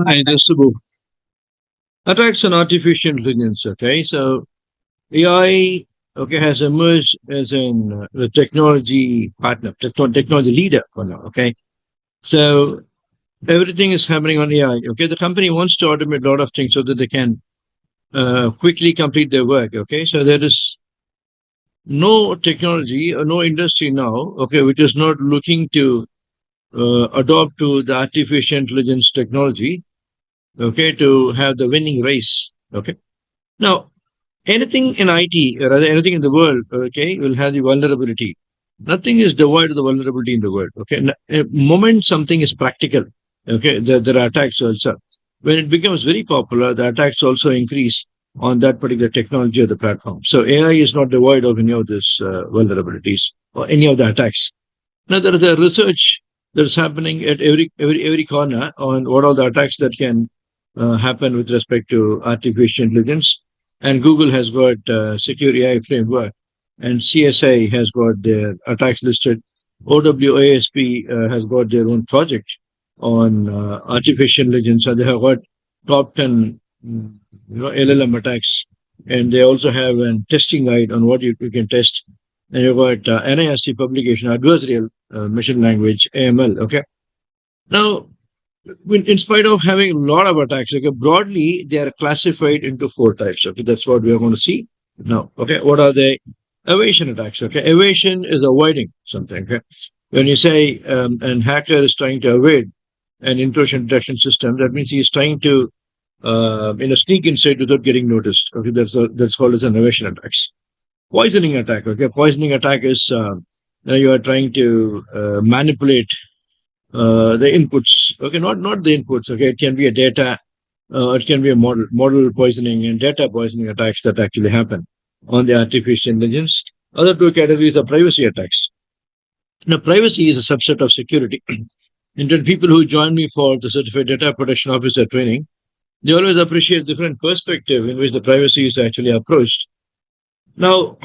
Hi, this is Subbu. Attacks on artificial intelligence. Okay, so AI has emerged as a technology partner, technology leader for now. Okay, so everything is happening on AI. Okay, the company wants to automate a lot of things so that they can quickly complete their work. Okay, so there is no technology or no industry now. Okay, which is not looking to adopt to the artificial intelligence technology. Okay, to have the winning race. Okay, now anything in IT, or rather anything in the world, okay, will have the vulnerability. Nothing is devoid of the vulnerability in the world. Okay, moment something is practical, okay, there are attacks also. When it becomes very popular, the attacks also increase on that particular technology or the platform. So AI is not devoid of any of these vulnerabilities or any of the attacks. Now there is a research that's happening at every corner on what are the attacks that can happen with respect to artificial intelligence. And Google has got secure AI framework, and CSI has got their attacks listed. OWASP has got their own project on artificial intelligence, and they have got top 10 LLM attacks, and they also have a testing guide on what you can test. And you've got NIST publication, adversarial machine language, AML. Okay. Now, in spite of having a lot of attacks, okay, broadly they are classified into four types. Okay, that's what we are going to see now. Okay, what are they? Evasion attacks. Okay, evasion is avoiding something. Okay, when you say an hacker is trying to evade an intrusion detection system, that means he is trying to sneak inside without getting noticed. Okay, that's called as an evasion attacks. Poisoning attack. Okay, poisoning attack is you are trying to manipulate the inputs. Okay, not the inputs. Okay, it can be a data, it can be a model poisoning and data poisoning attacks that actually happen on the artificial intelligence. Other two categories are privacy attacks. Now, privacy is a subset of security. And then people who join me for the certified data protection officer training, they always appreciate different perspective in which the privacy is actually approached. Now,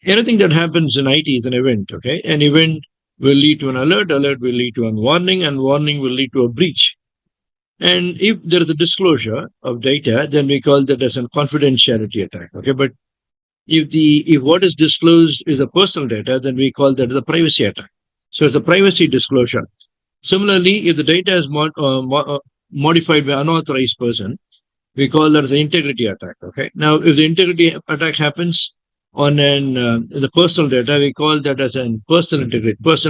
anything that happens in IT is an event. Okay, an event will lead to an alert. Alert will lead to a warning, and warning will lead to a breach. And if there is a disclosure of data, then we call that as a confidentiality attack. Okay, but if what is disclosed is a personal data, then we call that as a privacy attack. So it's a privacy disclosure. Similarly, if the data is modified by unauthorized person, we call that as an integrity attack. Okay. Now, if the integrity attack happens on the personal data, we call that as a personal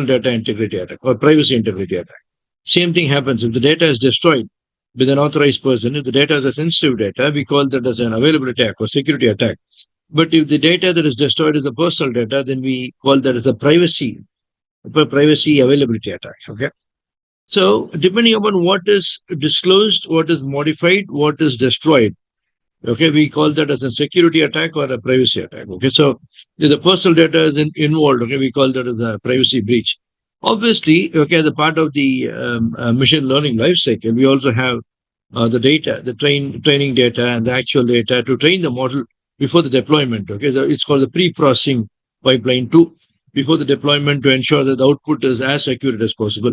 data integrity attack or privacy integrity attack. Same thing happens if the data is destroyed with an authorized person. If the data is a sensitive data, we call that as an availability attack or security attack. But if the data that is destroyed is a personal data, then we call that as a privacy availability attack. Okay. So depending upon what is disclosed, what is modified, what is destroyed, okay, we call that as a security attack or a privacy attack. Okay, so if the personal data is involved, okay, we call that as a privacy breach. Obviously, okay, the part of the machine learning lifecycle, we also have the data, the training data, and the actual data to train the model before the deployment. Okay, so it's called the pre-processing pipeline two before the deployment to ensure that the output is as accurate as possible.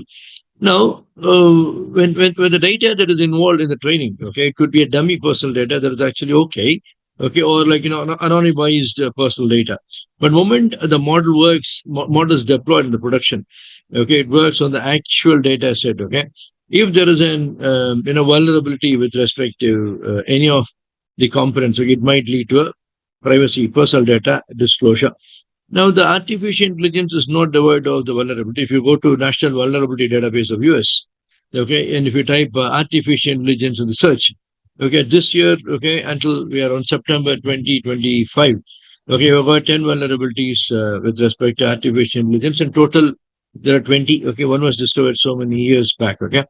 Now, when the data that is involved in the training, okay, it could be a dummy personal data that is actually okay, okay, or like anonymized personal data. But moment the model works, model is deployed in the production, okay, it works on the actual data set. Okay, if there is an vulnerability with respect to any of the components, okay, it might lead to a privacy personal data disclosure. Now, the artificial intelligence is not devoid of the vulnerability. If you go to National Vulnerability Database of US, okay, and if you type artificial intelligence in the search, okay, this year, okay, until we are on September 2025, okay, we've got 10 vulnerabilities with respect to artificial intelligence. In total, there are 20. Okay, one was discovered so many years back. Okay,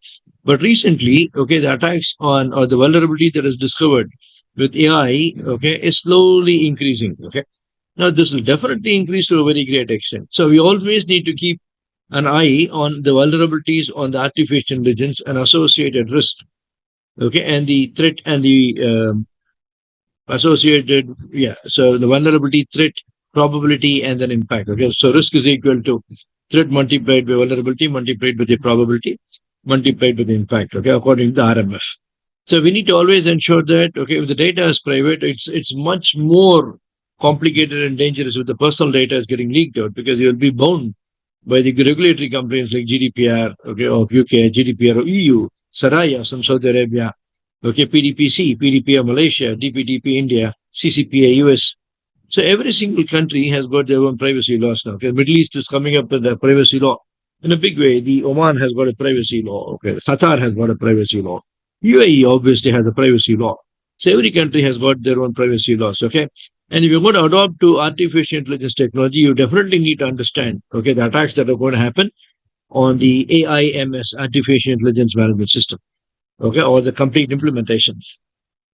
but recently, okay, the attacks on or the vulnerability that is discovered with AI, okay, is slowly increasing. Okay, now, this will definitely increase to a very great extent. So, we always need to keep an eye on the vulnerabilities on the artificial intelligence and associated risk. Okay, and the threat and the associated, yeah. So, the vulnerability, threat, probability, and then impact. Okay, so risk is equal to threat multiplied by vulnerability multiplied by the probability multiplied by the impact. Okay, according to the RMF. So we need to always ensure that, okay, if the data is private, it's much more complicated and dangerous if the personal data is getting leaked out, because you'll be bound by the regulatory companies like GDPR, okay, of UK, GDPR of EU, Saraya from Saudi Arabia, okay, PDPC, PDPR Malaysia, DPDP India, CCPA US. So every single country has got their own privacy laws now. Okay, Middle East is coming up with a privacy law in a big way. The Oman has got a privacy law. Okay, Qatar has got a privacy law. UAE obviously has a privacy law. So every country has got their own privacy laws. Okay, and if you're going to adopt to artificial intelligence technology, you definitely need to understand, okay, the attacks that are going to happen on the AIMS, artificial intelligence management system. Okay, or the complete implementation.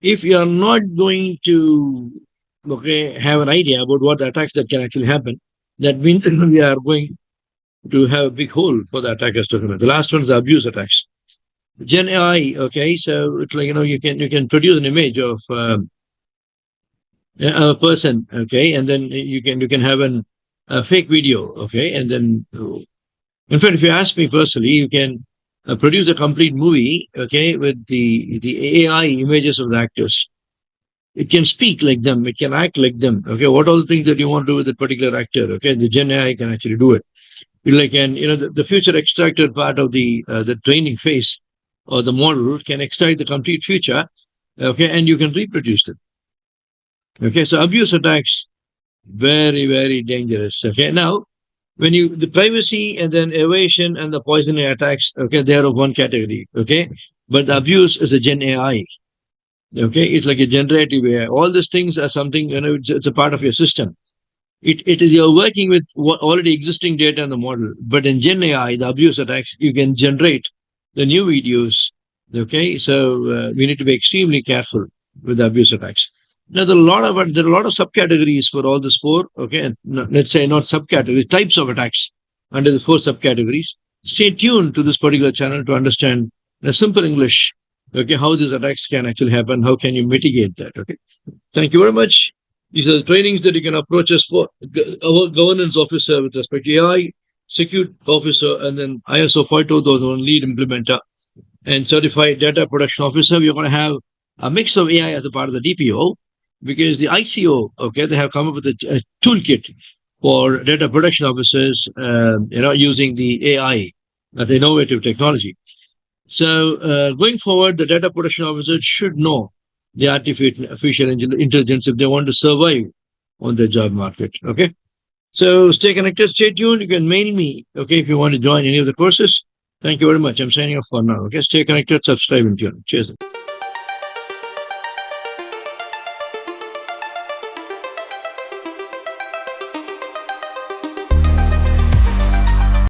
If you are not going to, okay, have an idea about what the attacks that can actually happen, that means we are going to have a big hole for the attackers to commit. The last one is abuse attacks. Gen AI, okay, so it's like, you can produce an image of a person, okay, and then you can have a fake video, okay, and then in fact, if you ask me personally, you can produce a complete movie, okay, with the AI images of the actors. It can speak like them, it can act like them. Okay, what all the things that you want to do with that particular actor? Okay, the Gen AI can actually do it. Like, and the future extracted part of the training phase or the model can extract the complete future. Okay, and you can reproduce it. Okay, so abuse attacks, very very dangerous. Okay, now when you the privacy and then evasion and the poisoning attacks, okay, they are of one category. Okay, but the abuse is a Gen AI. Okay, it's like a generative AI. All these things are something, it's a part of your system. It is you're working with what already existing data in the model. But in Gen AI, the abuse attacks, you can generate the new videos. Okay, so we need to be extremely careful with the abuse attacks. Now there are a lot of subcategories for all this four. Okay, and let's say not subcategories, types of attacks under the four subcategories. Stay tuned to this particular channel to understand in a simple English, okay, how these attacks can actually happen. How can you mitigate that? Okay, thank you very much. These are trainings that you can approach us for. Our governance officer with respect to AI, security officer, and then ISO 52001 lead implementer and certified data protection officer. We're going to have a mix of AI as a part of the DPO, because the ICO, okay, they have come up with a toolkit for data protection officers, using the AI as innovative technology. So going forward, the data protection officers should know the artificial intelligence if they want to survive on the job market. Okay. So stay connected, stay tuned. You can mail me, okay, if you want to join any of the courses. Thank you very much. I'm signing off for now. Okay. Stay connected, subscribe, and tune. Cheers.